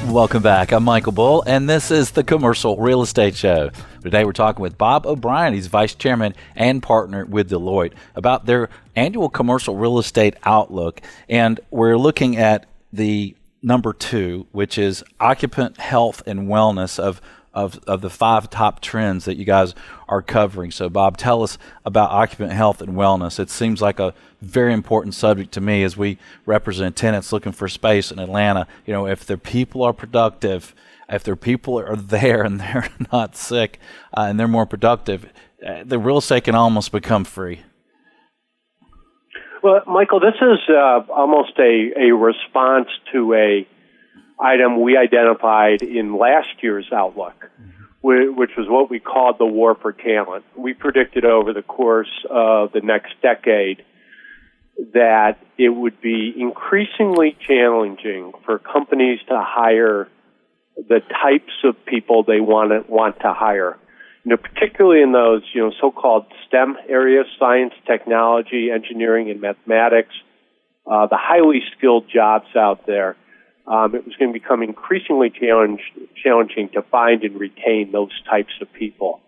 Welcome back. I'm Michael Bull, and this is the Commercial Real Estate Show. Today we're talking with Bob O'Brien. He's Vice Chairman and Partner with Deloitte about their annual commercial real estate outlook. And we're looking at the number 2, which is occupant health and wellness of the 5 top trends that you guys are covering. So, Bob, tell us about occupant health and wellness. It seems like a very important subject to me as we represent tenants looking for space in Atlanta. You know, if their people are productive, if their people are there and they're not sick and they're more productive, the real estate can almost become free. Well, Michael, this is almost a response to a item we identified in last year's outlook, which was what we called the war for talent. We predicted over the course of the next decade that it would be increasingly challenging for companies to hire the types of people they want to hire. You know, particularly in those, so-called STEM areas, science, technology, engineering, and mathematics, the highly skilled jobs out there. It was going to become increasingly challenging to find and retain those types of people.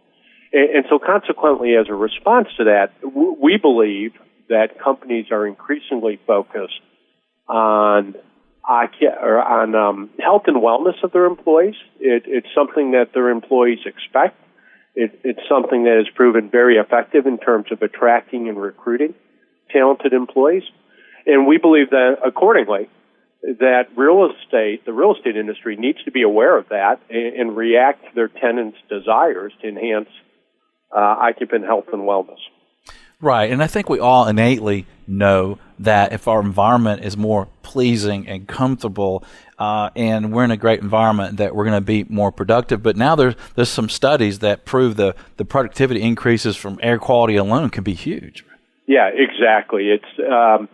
And so consequently, as a response to that, we believe that companies are increasingly focused on health and wellness of their employees. It's something that their employees expect. It's something that has proven very effective in terms of attracting and recruiting talented employees. And we believe that, accordingly, that the real estate industry needs to be aware of that and react to their tenants' desires to enhance occupant health and wellness. Right, and I think we all innately know that if our environment is more pleasing and comfortable and we're in a great environment, that we're going to be more productive. But now there's some studies that prove the productivity increases from air quality alone can be huge. Yeah, exactly. It's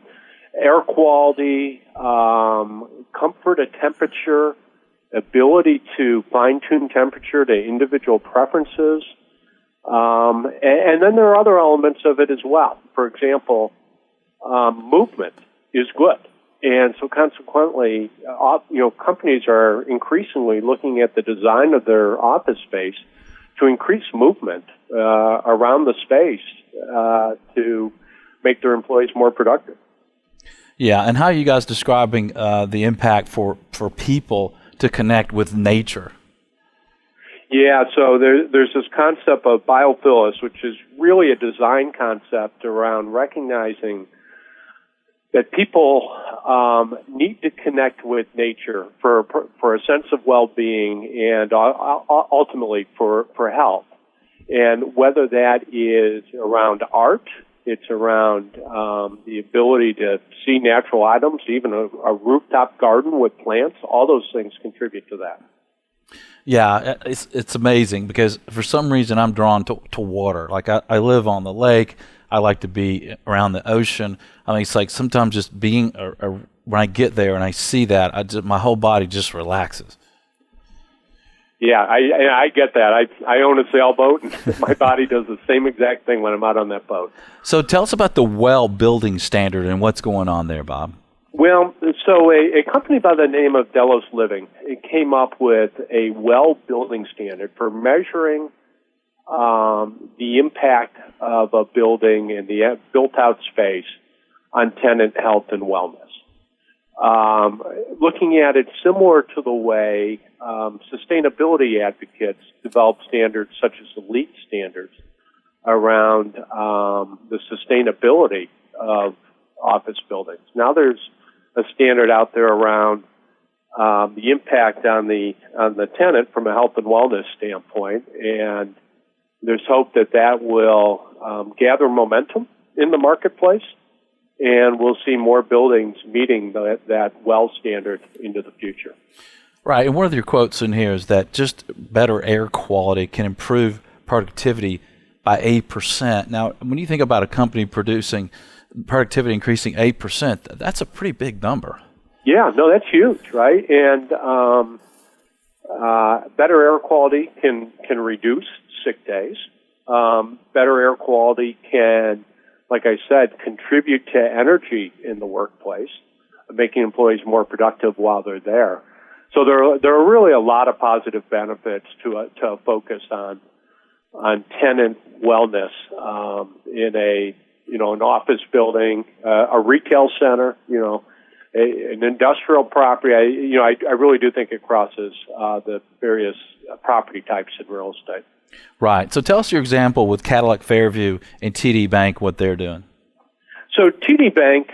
air quality, comfort at temperature, ability to fine-tune temperature to individual preferences. And then there are other elements of it as well. For example, movement is good. And so consequently, companies are increasingly looking at the design of their office space to increase movement around the space to make their employees more productive. Yeah, and how are you guys describing the impact for people to connect with nature? Yeah, so there's this concept of biophilus, which is really a design concept around recognizing that people need to connect with nature for a sense of well-being and ultimately for health. And whether that is around art, it's around the ability to see natural items, even a rooftop garden with plants, all those things contribute to that. Yeah, it's amazing because for some reason I'm drawn to water. Like I live on the lake. I like to be around the ocean. I mean, it's like sometimes just being when I get there and I see that, my whole body just relaxes. Yeah, I get that. I own a sailboat, and my body does the same exact thing when I'm out on that boat. So tell us about the WELL building standard and what's going on there, Bob. Well, so a company by the name of Deloitte Living came up with a WELL building standard for measuring the impact of a building and the built-out space on tenant health and wellness. Looking at it similar to the way sustainability advocates develop standards such as the LEED standards around the sustainability of office buildings. Now there's a standard out there around the impact on the tenant from a health and wellness standpoint, and there's hope that will gather momentum in the marketplace, and we'll see more buildings meeting that WELL standard into the future. Right, and one of your quotes in here is that just better air quality can improve productivity by 8%. Now, when you think about a company producing productivity increasing 8%, that's a pretty big number. Yeah, no, that's huge, right? And better air quality can reduce sick days. Better air quality can, like I said, contribute to energy in the workplace, making employees more productive while they're there. So there are really a lot of positive benefits to a focus on tenant wellness in an office building, a retail center, an industrial property. I really do think it crosses the various property types in real estate. Right. So tell us your example with Cadillac Fairview and TD Bank, what they're doing. So TD Bank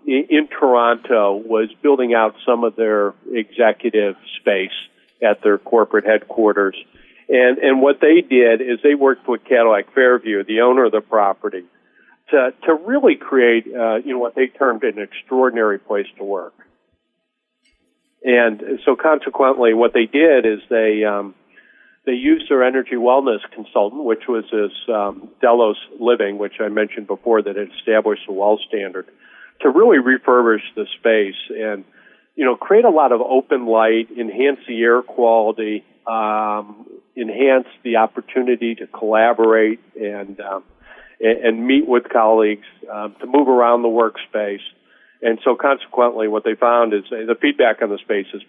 in Toronto was building out some of their executive space at their corporate headquarters. And what they did is they worked with Cadillac Fairview, the owner of the property, to really create what they termed an extraordinary place to work. And so consequently, what they did is they used their energy wellness consultant, which was this Deloitte Living, which I mentioned before, that had established the WELL standard, to really refurbish the space and create a lot of open light, enhance the air quality, enhance the opportunity to collaborate and meet with colleagues, to move around the workspace. And so consequently, what they found is the feedback on the space has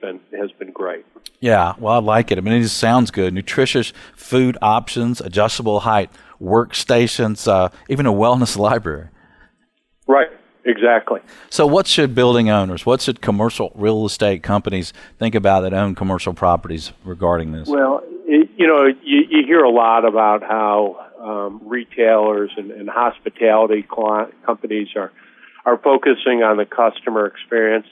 been great. Yeah, well, I like it. I mean, it just sounds good. Nutritious food options, adjustable height workstations, even a wellness library. Right, exactly. So what should building owners, what should commercial real estate companies think about that own commercial properties regarding this? Well, you hear a lot about how retailers and hospitality companies are focusing on the customer experience.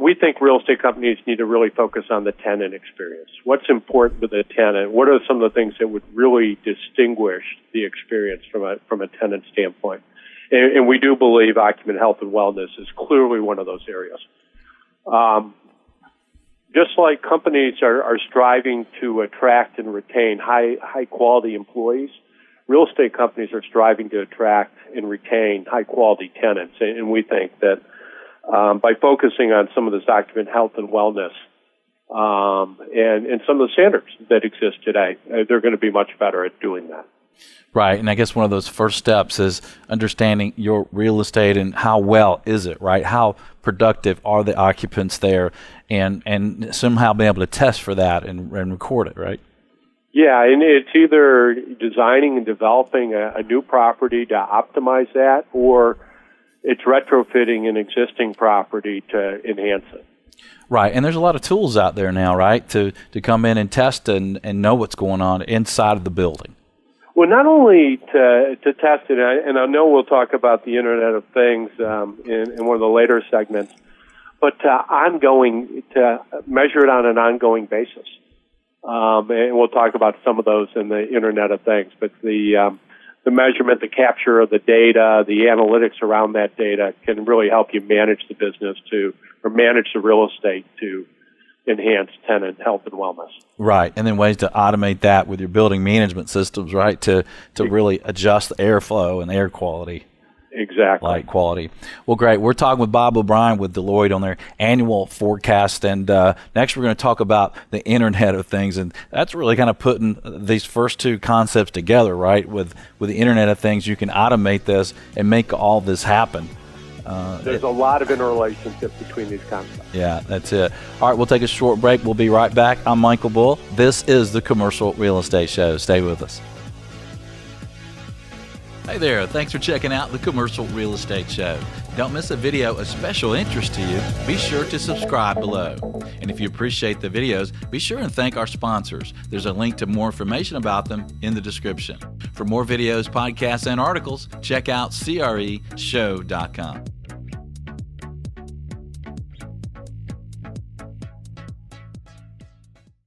We think real estate companies need to really focus on the tenant experience. What's important to the tenant? What are some of the things that would really distinguish the experience from a tenant standpoint? And we do believe occupant health and wellness is clearly one of those areas. Just like companies are striving to attract and retain high quality employees, real estate companies are striving to attract and retain high quality tenants. And we think that by focusing on some of this occupant health and wellness and some of the standards that exist today, they're going to be much better at doing that. Right, and I guess one of those first steps is understanding your real estate and how well is it, right? How productive are the occupants there, and somehow being able to test for that and record it, right? Yeah, and it's either designing and developing a new property to optimize that, or it's retrofitting an existing property to enhance it. Right, and there's a lot of tools out there now, right, to come in and test and know what's going on inside of the building. Well, not only to test it, and I know we'll talk about the Internet of Things in one of the later segments, but to measure it on an ongoing basis. And we'll talk about some of those in the Internet of Things. But the measurement, the capture of the data, the analytics around that data can really help you manage the business or manage the real estate to enhance tenant health and wellness. Right, and then ways to automate that with your building management systems, right, to really adjust the airflow and air quality. Exactly. Light quality. Well, great. We're talking with Bob O'Brien with Deloitte on their annual forecast, and next we're going to talk about the Internet of Things, and that's really kind of putting these first two concepts together, right? With the Internet of Things, you can automate this and make all this happen. There's a lot of interrelationship between these concepts. Yeah, that's it. All right, we'll take a short break. We'll be right back. I'm Michael Bull. This is the Commercial Real Estate Show. Stay with us. Hey there, thanks for checking out the Commercial Real Estate Show. Don't miss a video of special interest to you. Be sure to subscribe below. And if you appreciate the videos, be sure and thank our sponsors. There's a link to more information about them in the description. For more videos, podcasts, and articles, check out creshow.com.